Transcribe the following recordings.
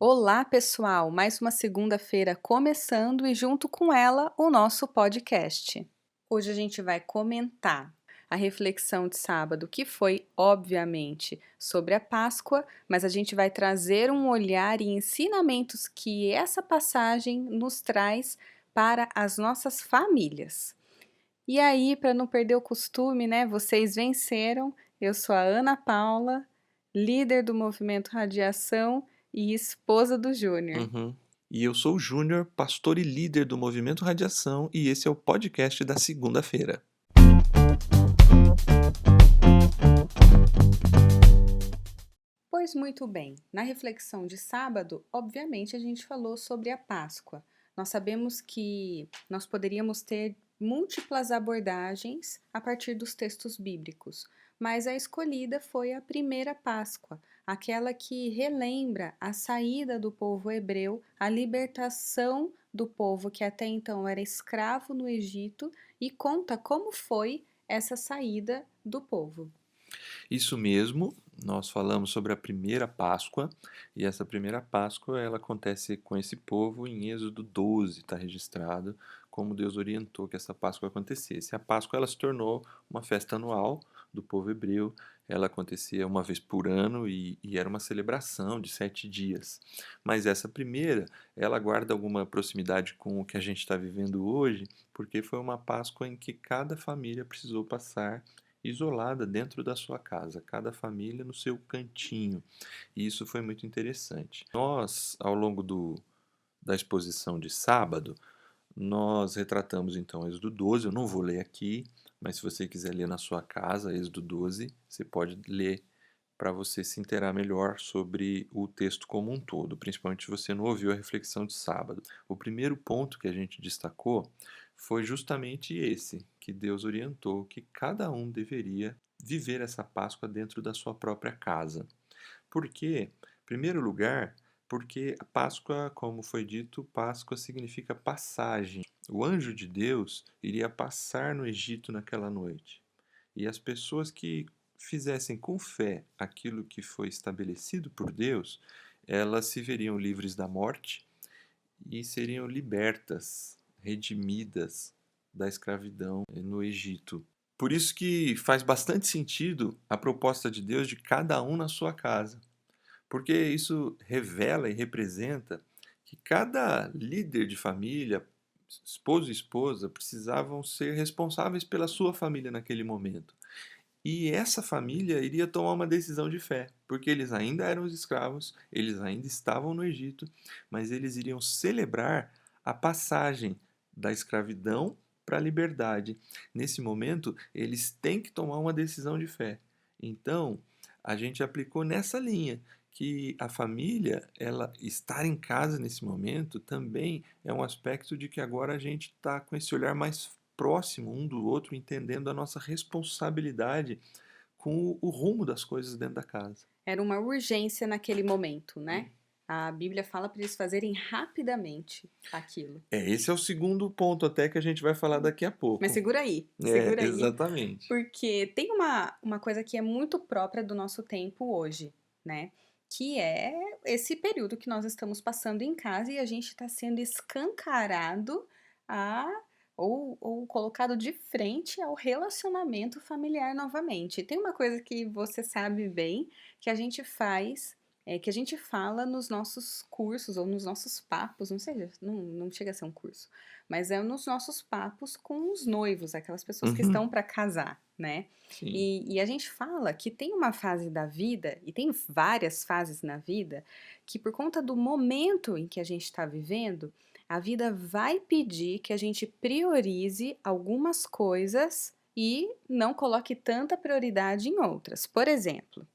Olá, pessoal! Mais uma segunda-feira começando e junto com ela o nosso podcast. Hoje a gente vai comentar a reflexão de sábado, que foi, obviamente, sobre a Páscoa, mas a gente vai trazer um olhar e ensinamentos que essa passagem nos traz para as nossas famílias. E aí, para não perder o costume, né? Vocês venceram. Eu sou a Ana Paula, líder do Movimento Radiação e esposa do Júnior. Uhum. E eu sou o Júnior, pastor e líder do Movimento Radiação, e esse é o podcast da segunda-feira. Pois muito bem, na reflexão de sábado, obviamente a gente falou sobre a Páscoa. Nós sabemos que nós poderíamos ter múltiplas abordagens a partir dos textos bíblicos, mas a escolhida foi a primeira Páscoa, aquela que relembra a saída do povo hebreu, a libertação do povo que até então era escravo no Egito e conta como foi essa saída do povo. Isso mesmo, nós falamos sobre a primeira Páscoa, e essa primeira Páscoa ela acontece com esse povo em Êxodo 12, está registrado como Deus orientou que essa Páscoa acontecesse. A Páscoa ela se tornou uma festa anual do povo hebreu, ela acontecia uma vez por ano e era uma celebração de 7 dias. Mas essa primeira, ela guarda alguma proximidade com o que a gente está vivendo hoje, porque foi uma Páscoa em que cada família precisou passar isolada dentro da sua casa, cada família no seu cantinho. E isso foi muito interessante. Nós, ao longo da exposição de sábado, nós retratamos então Êxodo 12, eu não vou ler aqui, mas se você quiser ler na sua casa, Êxodo 12, você pode ler para você se inteirar melhor sobre o texto como um todo, principalmente se você não ouviu a reflexão de sábado. O primeiro ponto que a gente destacou foi justamente esse, que Deus orientou que cada um deveria viver essa Páscoa dentro da sua própria casa. Por quê? Em primeiro lugar, porque a Páscoa, como foi dito, Páscoa significa passagem. O anjo de Deus iria passar no Egito naquela noite. E as pessoas que fizessem com fé aquilo que foi estabelecido por Deus, elas se veriam livres da morte e seriam libertas, redimidas da escravidão no Egito. Por isso que faz bastante sentido a proposta de Deus de cada um na sua casa, porque isso revela e representa que cada líder de família, esposo e esposa, precisavam ser responsáveis pela sua família naquele momento. E essa família iria tomar uma decisão de fé, porque eles ainda eram os escravos, eles ainda estavam no Egito, mas eles iriam celebrar a passagem da escravidão para a liberdade. Nesse momento, eles têm que tomar uma decisão de fé. Então, a gente aplicou nessa linha que a família, ela estar em casa nesse momento também é um aspecto de que agora a gente está com esse olhar mais próximo um do outro, entendendo a nossa responsabilidade com o rumo das coisas dentro da casa. Era uma urgência naquele momento, né? A Bíblia fala para eles fazerem rapidamente aquilo. Esse é o segundo ponto até que a gente vai falar daqui a Mas pouco. segura aí, Exatamente. porque tem uma coisa que é muito própria do nosso tempo hoje, né? Que é esse período que nós estamos passando em casa e a gente está sendo escancarado a ou colocado de frente ao relacionamento familiar novamente. Tem uma coisa que você sabe bem que a gente faz, que a gente fala nos nossos cursos ou nos nossos papos, não sei, não chega a ser um curso, mas é nos nossos papos com os noivos, aquelas pessoas que Uhum, estão para casar, né? sim. E a gente fala que tem uma fase da vida, e tem várias fases na vida, que por conta do momento em que a gente está vivendo, a vida vai pedir que a gente priorize algumas coisas e não coloque tanta prioridade em outras. Por exemplo,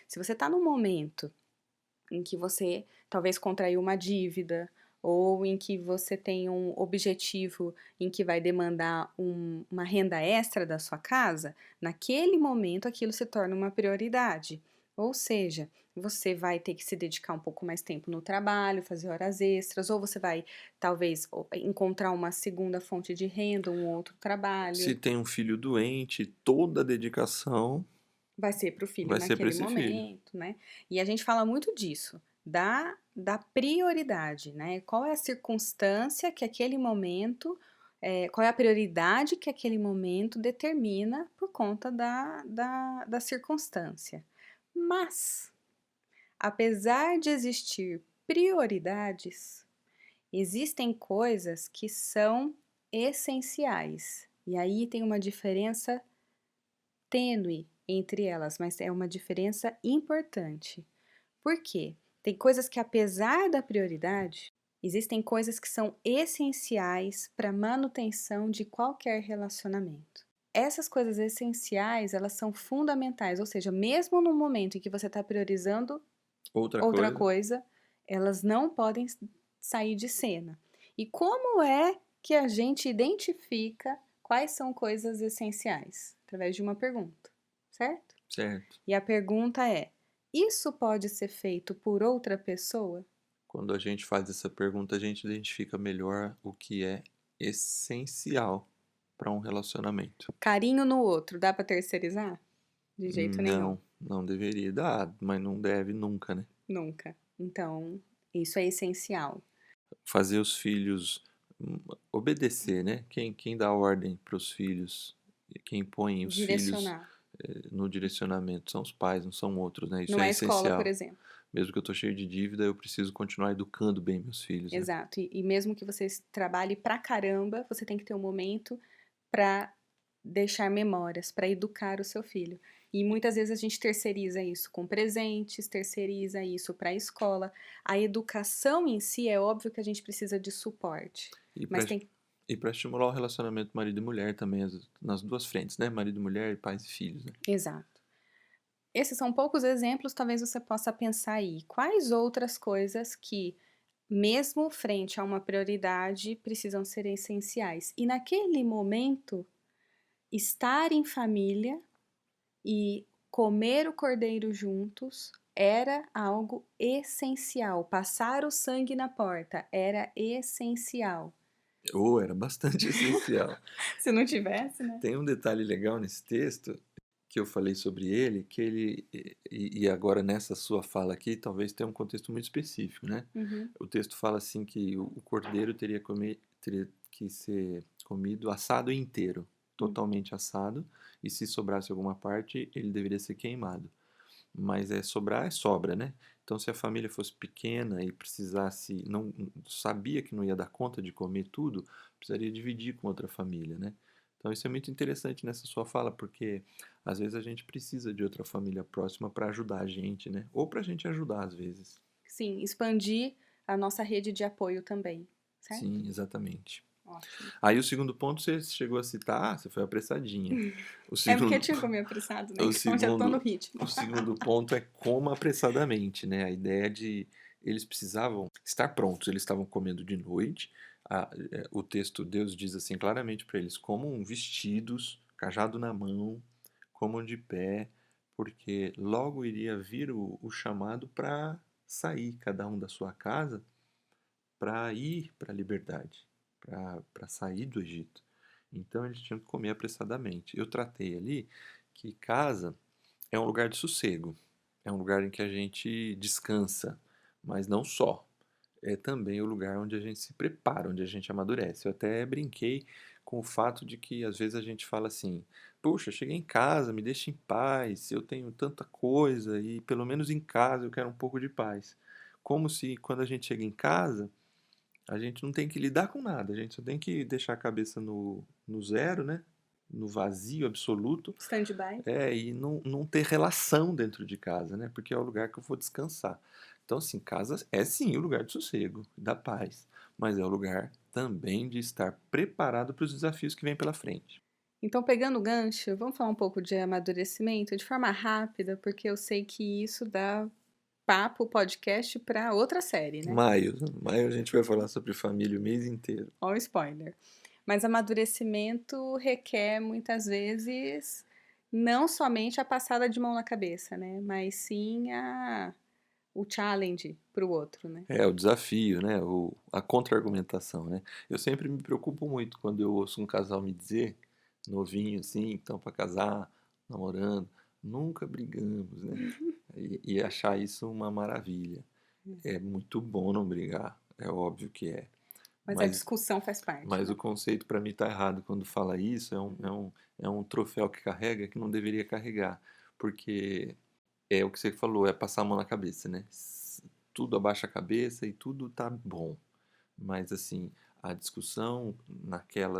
se você está num momento em que você talvez contraiu uma dívida, ou em que você tem um objetivo em que vai demandar uma renda extra da sua casa, naquele momento aquilo se torna uma prioridade. Ou seja, você vai ter que se dedicar um pouco mais tempo no trabalho, fazer horas extras, ou você vai talvez encontrar uma segunda fonte de renda, um outro Se trabalho. tem um filho doente, toda a dedicação Vai ser para o filho vai ser para naquele esse filho. momento, né? E a gente fala muito disso, da da prioridade, né. Qual é a circunstância que aquele momento, qual é a prioridade que aquele momento determina por conta da circunstância. Mas, apesar de existir prioridades, existem coisas que são essenciais, e aí tem uma diferença tênue entre elas, mas é uma diferença importante. Por quê? Tem coisas que, apesar da prioridade, existem coisas que são essenciais para a manutenção de qualquer relacionamento. Essas coisas essenciais, elas são fundamentais, ou seja, mesmo no momento em que você está priorizando Outra outra coisa, coisa, elas não podem sair de cena. E como é que a gente identifica quais são coisas essenciais? Através de uma pergunta, certo? certo? E a pergunta é: isso pode ser feito por outra pessoa? Quando a gente faz essa pergunta, a gente identifica melhor o que é essencial para um relacionamento. Carinho no outro, dá para terceirizar? De jeito nenhum, Não, não deveria dar, mas não deve nunca, né? nunca. Então, isso é essencial. Fazer os filhos obedecer, né? Quem dá ordem para os filhos, quem põe os filhos Direcionar. no direcionamento são os pais, não são outros, né? Isso Não é é escola, por essencial. exemplo. Mesmo que eu estou cheio de dívida, eu preciso continuar educando bem meus filhos, né? Exato. E mesmo que você trabalhe pra caramba, você tem que ter um momento para deixar memórias, para educar o seu filho. E muitas vezes a gente terceiriza isso com presentes, terceiriza isso para a escola. A educação em si é óbvio que a gente precisa de suporte, E mas para tem e para estimular o relacionamento marido e mulher também, nas duas frentes, né? Marido e mulher, pais e filhos, né? exato. Esses são poucos exemplos, talvez você possa pensar aí, quais outras coisas que, mesmo frente a uma prioridade, precisam ser essenciais. E naquele momento, estar em família e comer o cordeiro juntos era algo essencial. Passar o sangue na porta era essencial. Ou era bastante essencial. Se não tivesse, né? Tem um detalhe legal nesse texto que eu falei sobre ele, que ele e agora nessa sua fala aqui, talvez tenha um contexto muito específico, né? Uhum, O texto fala assim que o cordeiro teria que ser comido assado inteiro, uhum. totalmente assado, e se sobrasse alguma parte, ele deveria ser queimado. Mas sobrar é sobra, né? Então, se a família fosse pequena e precisasse, não sabia que não ia dar conta de comer tudo, precisaria dividir com outra família, né? Então, isso é muito interessante nessa sua fala, porque às vezes a gente precisa de outra família próxima para ajudar a gente, né? Ou para a gente ajudar às vezes. Sim, expandir a nossa rede de apoio também, certo? Sim, exatamente. Ótimo. Aí o segundo ponto você chegou a citar, você foi apressadinha. O É porque eu segundo, tinha comido apressado, né? o Então já tô no segundo, ritmo. o segundo ponto é coma apressadamente, né? A ideia de eles precisavam estar prontos, eles estavam comendo de noite. O texto, Deus diz assim claramente para eles: comam vestidos, cajado na mão, comam de pé, porque logo iria vir o chamado para sair, cada um da sua casa, para ir para a liberdade, para sair do Egito. Então eles tinham que comer apressadamente. Eu tratei ali que casa é um lugar de sossego, é um lugar em que a gente descansa, mas não só. É também o lugar onde a gente se prepara, onde a gente amadurece. Eu até brinquei com o fato de que às vezes a gente fala assim: puxa, cheguei em casa, me deixa em paz, eu tenho tanta coisa e pelo menos em casa eu quero um pouco de paz. Como se quando a gente chega em casa a gente não tem que lidar com nada, a gente só tem que deixar a cabeça no zero, né? No vazio absoluto, Stand-by. e não ter relação dentro de casa, né? Porque é o lugar que eu vou descansar. Então, assim, casa é sim o lugar de sossego, da paz, mas é o lugar também de estar preparado para os desafios que vêm pela frente. Então, pegando o gancho, vamos falar um pouco de amadurecimento de forma rápida, porque eu sei que isso dá papo, podcast para outra série, né? Maio a gente vai falar sobre família o mês inteiro. Ó o spoiler. Mas amadurecimento requer muitas vezes não somente a passada de mão na cabeça, né? Mas sim o challenge para o outro, né? É, o desafio, né? A contra-argumentação, né? Eu sempre me preocupo muito quando eu ouço um casal me dizer, novinho assim, então para casar, namorando, nunca brigamos, né? E achar isso uma maravilha. É muito bom não brigar, é óbvio que é. Mas a Mas, discussão faz parte, mas o né? conceito para mim está errado quando fala isso, é um troféu que carrega que não deveria carregar. Porque é o que você falou, é passar a mão na cabeça, né? Tudo abaixa a cabeça e tudo tá bom. Mas assim, a discussão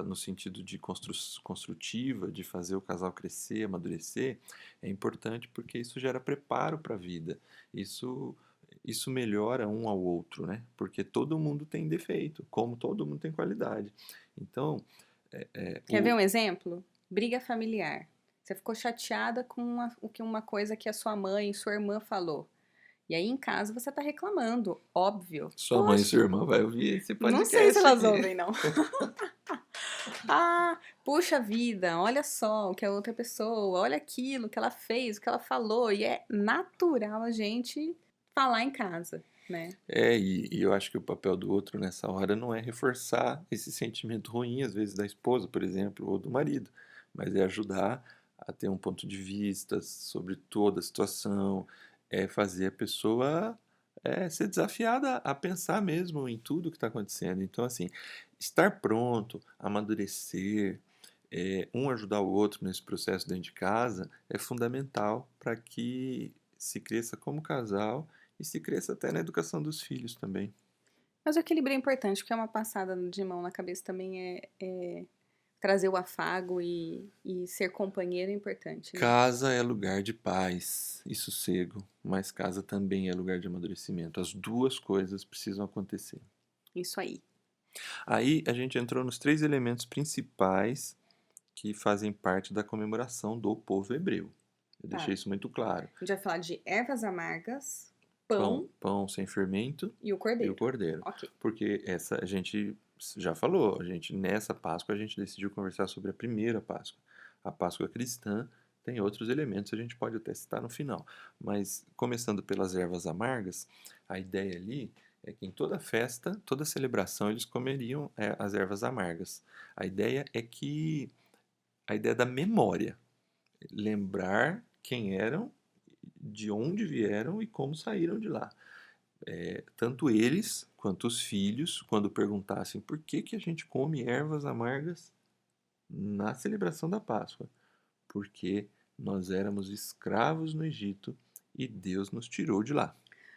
no sentido de construtiva, de fazer o casal crescer, amadurecer, é importante porque isso gera preparo para a vida. Isso isso melhora um ao outro, né? Porque todo mundo tem defeito, como todo mundo tem qualidade. Então, Quer ver um exemplo? Briga familiar. Você ficou chateada com uma coisa que a sua mãe e sua irmã falou. E aí em casa você tá reclamando, óbvio. sua mãe e Poxa, sua irmã vai ouvir esse não sei se podcast elas aqui. ouvem, não. Ah, puxa vida, olha só o que a outra pessoa, olha aquilo que ela fez, o que ela falou. E é natural a gente falar em casa, né? E eu acho que o papel do outro nessa hora não é reforçar esse sentimento ruim, às vezes da esposa, por exemplo, ou do marido, mas é ajudar a ter um ponto de vista sobre toda a situação, é fazer a pessoa ser desafiada a pensar mesmo em tudo que está acontecendo. Então, assim, estar pronto, amadurecer, um ajudar o outro nesse processo dentro de casa é fundamental para que se cresça como casal e se cresça até na educação dos filhos também. Mas o equilíbrio é importante, porque uma passada de mão na cabeça também é trazer o afago e ser companheiro é importante, né? Casa é lugar de paz e sossego, mas casa também é lugar de amadurecimento. As duas coisas precisam acontecer. Isso aí. Aí a gente entrou nos três elementos principais que fazem parte da comemoração do povo hebreu. Eu Tá. deixei isso muito claro. A gente vai falar de ervas amargas, Pão, pão pão sem fermento e o e o cordeiro. cordeiro. Ok. Porque essa a gente já falou, a gente nessa Páscoa a gente decidiu conversar sobre a primeira Páscoa. A Páscoa cristã tem outros elementos, a gente pode até citar no final. Mas começando pelas ervas amargas, a ideia ali é que em toda festa, toda celebração, eles comeriam as ervas amargas. A ideia é que a ideia da memória, lembrar quem eram, de onde vieram e como saíram de lá. Tanto eles quanto os filhos, quando perguntassem por que a gente come ervas amargas na celebração da Páscoa, porque nós éramos escravos no Egito e Deus nos tirou de lá.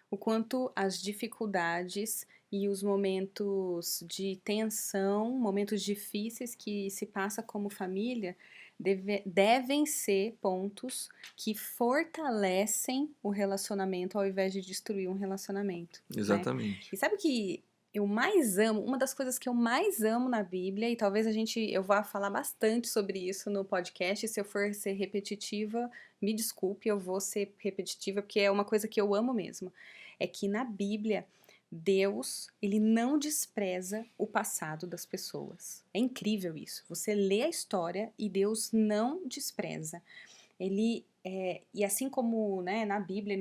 O quanto as dificuldades e os momentos de tensão, momentos difíceis que se passa como família, devem ser pontos que fortalecem o relacionamento ao invés de destruir um relacionamento, né? Exatamente. E sabe o que eu mais amo? Uma das coisas que eu mais amo na Bíblia, e talvez eu vá falar bastante sobre isso no podcast, se eu for ser repetitiva, me desculpe, eu vou ser repetitiva, porque é uma coisa que eu amo mesmo. É que na Bíblia, Deus, ele não despreza o passado das pessoas. É incrível isso. Você lê a história e Deus não despreza. E assim como, né, na Bíblia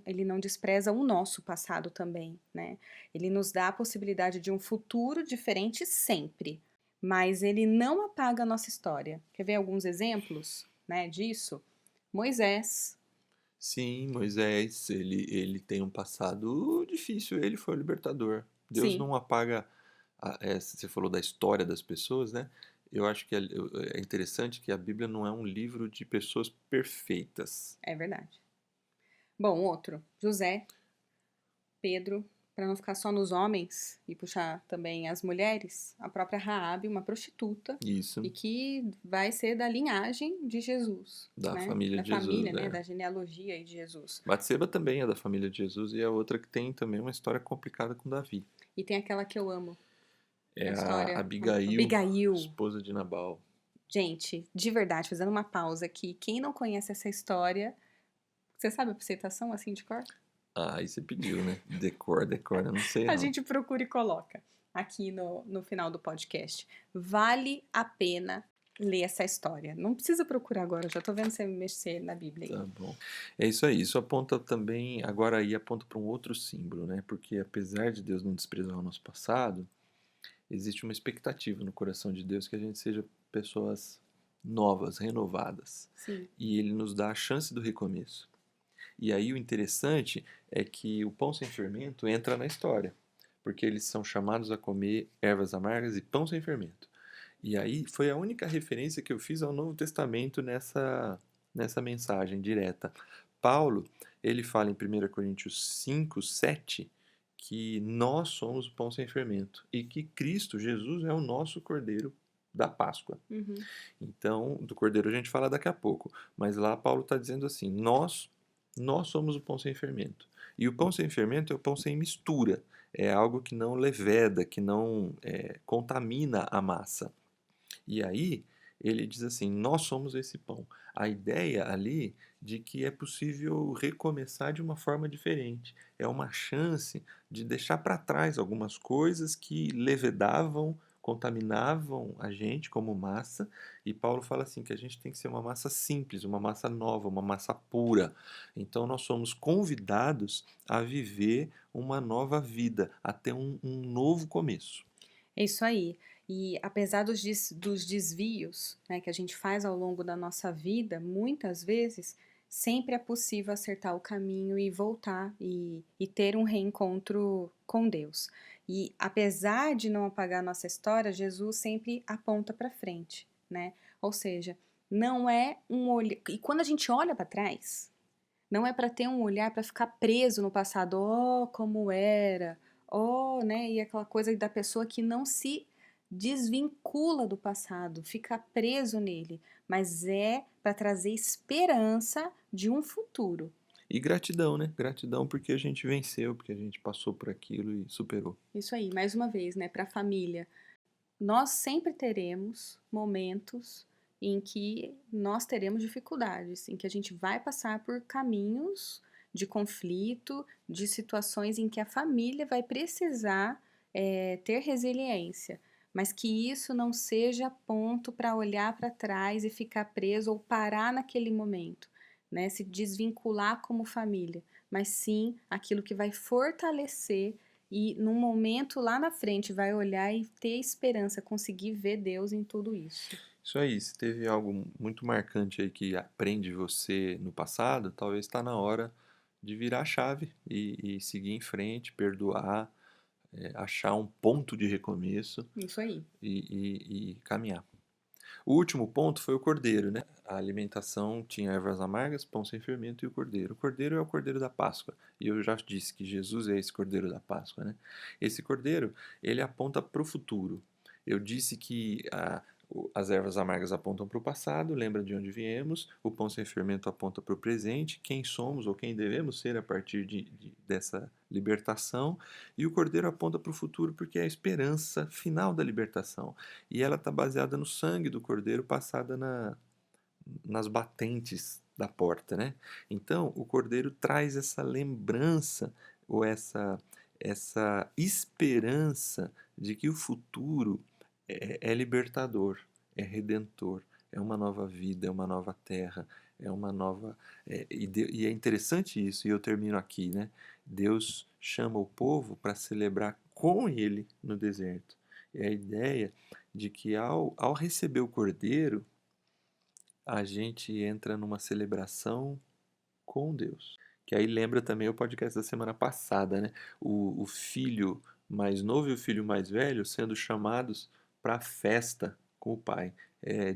ele não despreza o nosso passado também, né? Ele nos dá a possibilidade de um futuro diferente sempre, mas ele não apaga a nossa história. Quer ver alguns exemplos, né, disso? Moisés, Sim, Moisés, ele tem um passado difícil, ele foi o libertador. Deus sim, não apaga, você falou da história das pessoas, né? Eu acho que é interessante que a Bíblia não é um livro de pessoas perfeitas. é verdade. Bom, outro, José, Pedro, para não ficar só nos homens e puxar também as mulheres, a própria Raabe, uma prostituta, Isso, e que vai ser da linhagem de Jesus, da né? família Da de Jesus, família, né? é. Da genealogia aí de Jesus. Batseba também é da família de Jesus e é outra que tem também uma história complicada com Davi. E tem aquela que eu amo, É a a história Abigail, Abigail. esposa de Nabal. Gente, de verdade, fazendo uma pausa aqui, quem não conhece essa história, você sabe a citação assim de cor? Ah, aí você pediu, né? Decor, eu não sei A não. gente procura e coloca aqui no final do podcast. Vale a pena ler essa história. Não precisa procurar agora, eu já tô vendo você mexer na Bíblia aí. Tá bom. É isso aí. Isso aponta também, agora aí aponta para um outro símbolo, né? Porque apesar de Deus não desprezar o nosso passado, existe uma expectativa no coração de Deus que a gente seja pessoas novas, renovadas. Sim. E Ele nos dá a chance do recomeço. E aí o interessante é que o pão sem fermento entra na história, porque eles são chamados a comer ervas amargas e pão sem fermento. E aí foi a única referência que eu fiz ao Novo Testamento nessa mensagem direta. Paulo, ele fala em 1 Coríntios 5:7 que nós somos o pão sem fermento e que Cristo, Jesus, é o nosso Cordeiro da Páscoa. Uhum. Então, do Cordeiro a gente fala daqui a pouco, mas lá Paulo está dizendo assim: nós somos o pão sem fermento. E o pão sem fermento é o pão sem mistura, é algo que não leveda, que não contamina a massa. E aí ele diz assim: nós somos esse pão. A ideia ali de que é possível recomeçar de uma forma diferente. É uma chance de deixar para trás algumas coisas que levedavam, contaminavam a gente como massa. E Paulo fala assim que a gente tem que ser uma massa simples, uma massa nova, uma massa pura. Então nós somos convidados a viver uma nova vida, a ter um novo começo. É isso aí. E apesar dos desvios, né, que a gente faz ao longo da nossa vida, muitas vezes, sempre é possível acertar o caminho e voltar e ter um reencontro com Deus. E apesar de não apagar a nossa história, Jesus sempre aponta para frente, né? Ou seja, não é um olhar. E quando a gente olha para trás, não é para ter um olhar para ficar preso no passado, oh, como era, oh, né? E aquela coisa da pessoa que não se desvincula do passado, fica preso nele, mas é para trazer esperança de um futuro. E gratidão, né? Gratidão porque a gente venceu, porque a gente passou por aquilo e superou. Isso aí, mais uma vez, né, para a família. Nós sempre teremos momentos em que nós teremos dificuldades, em que a gente vai passar por caminhos de conflito, de situações em que a família vai precisar ter resiliência, mas que isso não seja ponto para olhar para trás e ficar preso ou parar naquele momento, né? Se desvincular como família, mas sim aquilo que vai fortalecer e num momento lá na frente vai olhar e ter esperança, conseguir ver Deus em tudo isso. Isso aí, se teve algo muito marcante aí que aprende você no passado, talvez está na hora de virar a chave e seguir em frente, perdoar, achar um ponto de recomeço Isso aí. e caminhar. O último ponto foi o cordeiro, né? A alimentação tinha ervas amargas, pão sem fermento e o cordeiro. O cordeiro é o cordeiro da Páscoa. E eu já disse que Jesus é esse cordeiro da Páscoa, né? Esse cordeiro, ele aponta para o futuro. Eu disse que as ervas amargas apontam para o passado, lembra de onde viemos. O pão sem fermento aponta para o presente, quem somos ou quem devemos ser a partir dessa libertação. E o cordeiro aponta para o futuro porque é a esperança final da libertação. E ela está baseada no sangue do cordeiro passada nas batentes da porta, né? Então, o cordeiro traz essa lembrança ou essa esperança de que o futuro é libertador, é redentor, é uma nova vida, é uma nova terra, é uma nova. E é interessante isso, e eu termino aqui, né? Deus chama o povo para celebrar com ele no deserto. É a ideia de que ao receber o cordeiro, a gente entra numa celebração com Deus. Que aí lembra também o podcast da semana passada, né? O filho mais novo e o filho mais velho sendo chamados para a festa com o pai.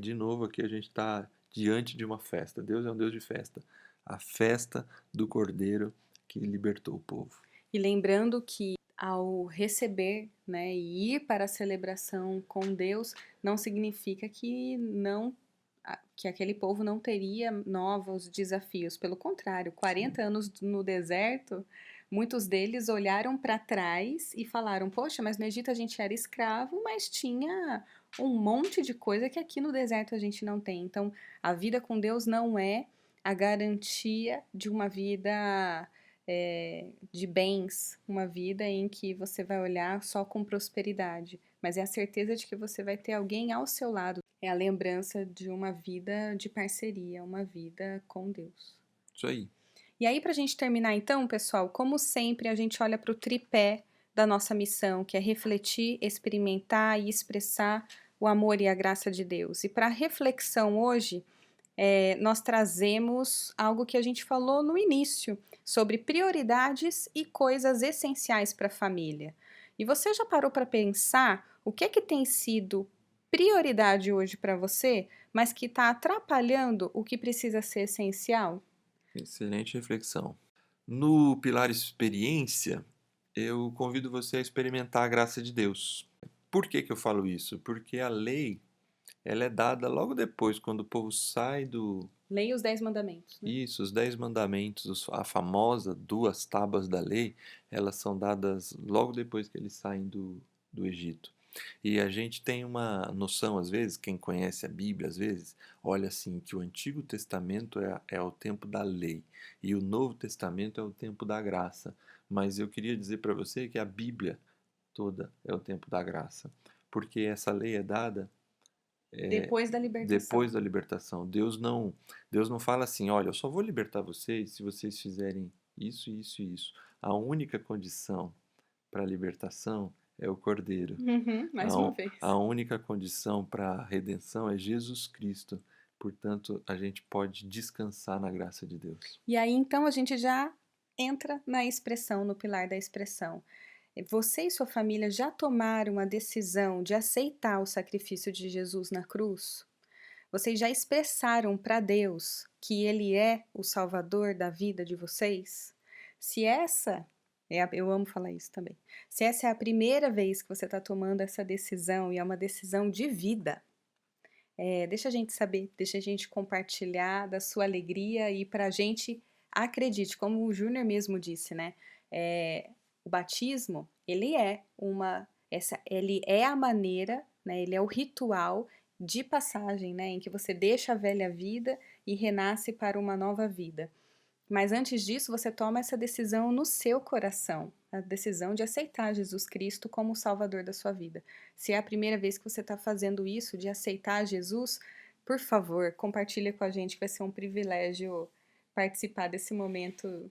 De novo, aqui a gente está diante de uma festa. Deus é um Deus de festa. A festa do Cordeiro que libertou o povo. E lembrando que ao receber, né, e ir para a celebração com Deus, não significa que aquele povo não teria novos desafios. Pelo contrário, 40 anos no deserto, muitos deles olharam para trás e falaram: Poxa, mas no Egito a gente era escravo, mas tinha um monte de coisa que aqui no deserto a gente não tem. Então, a vida com Deus não é a garantia de uma vida de bens, uma vida em que você vai olhar só com prosperidade, mas é a certeza de que você vai ter alguém ao seu lado. É a lembrança de uma vida de parceria, uma vida com Deus. Isso aí. E aí, para a gente terminar então, pessoal, como sempre, a gente olha para o tripé da nossa missão, que é refletir, experimentar e expressar o amor e a graça de Deus. E para a reflexão hoje, nós trazemos algo que a gente falou no início, sobre prioridades e coisas essenciais para a família. E você já parou para pensar o que é que tem sido prioridade hoje para você, mas que está atrapalhando o que precisa ser essencial? Excelente reflexão. No pilar experiência, eu convido você a experimentar a graça de Deus. Por que que eu falo isso? Porque a lei, ela é dada logo depois, quando o povo sai do... Leia os 10 mandamentos, né? Isso, os 10 mandamentos, a famosa duas tábuas da lei, elas são dadas logo depois que eles saem do Egito. E a gente tem uma noção, às vezes, quem conhece a Bíblia, às vezes, olha assim, que o Antigo Testamento é o tempo da lei e o Novo Testamento é o tempo da graça. Mas eu queria dizer para você que a Bíblia toda é o tempo da graça, porque essa lei é dada Depois da libertação. depois da libertação. Deus não fala assim, olha, eu só vou libertar vocês se vocês fizerem isso, isso e isso. A única condição para a libertação é o Cordeiro. Uhum, mais uma vez. A única condição para a redenção é Jesus Cristo. Portanto, a gente pode descansar na graça de Deus. E aí, então, a gente já entra na expressão, no pilar da expressão. Você e sua família já tomaram a decisão de aceitar o sacrifício de Jesus na cruz? Vocês já expressaram para Deus que Ele é o Salvador da vida de vocês? Se essa, eu amo falar isso também, se essa é a primeira vez que você está tomando essa decisão e é uma decisão de vida, deixa a gente saber, deixa a gente compartilhar da sua alegria e para a gente, acredite, como o Júnior mesmo disse, né? O batismo, ele é a maneira, né? Ele é o ritual de passagem, né? Em que você deixa a velha vida e renasce para uma nova vida. Mas antes disso, você toma essa decisão no seu coração, a decisão de aceitar Jesus Cristo como o Salvador da sua vida. Se é a primeira vez que você está fazendo isso, de aceitar Jesus, por favor, compartilhe com a gente, que vai ser um privilégio participar desse momento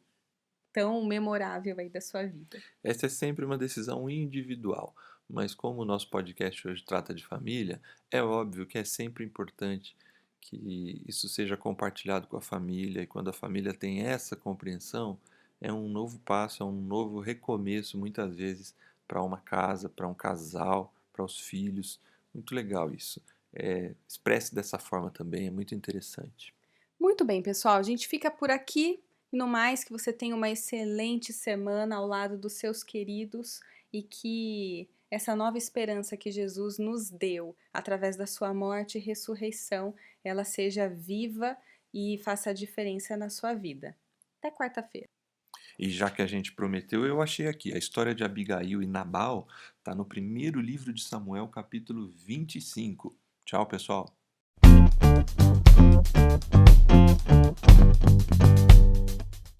tão memorável aí da sua vida. Essa é sempre uma decisão individual, mas como o nosso podcast hoje trata de família, é óbvio que é sempre importante que isso seja compartilhado com a família, e quando a família tem essa compreensão, é um novo passo, é um novo recomeço, muitas vezes, para uma casa, para um casal, para os filhos. Muito legal isso. Expresse dessa forma também, é muito interessante. Muito bem, pessoal, a gente fica por aqui. E no mais, que você tenha uma excelente semana ao lado dos seus queridos e que essa nova esperança que Jesus nos deu através da sua morte e ressurreição, ela seja viva e faça a diferença na sua vida. Até quarta-feira. E já que a gente prometeu, eu achei aqui. A história de Abigail e Nabal está no primeiro livro de Samuel, capítulo 25. Tchau, pessoal.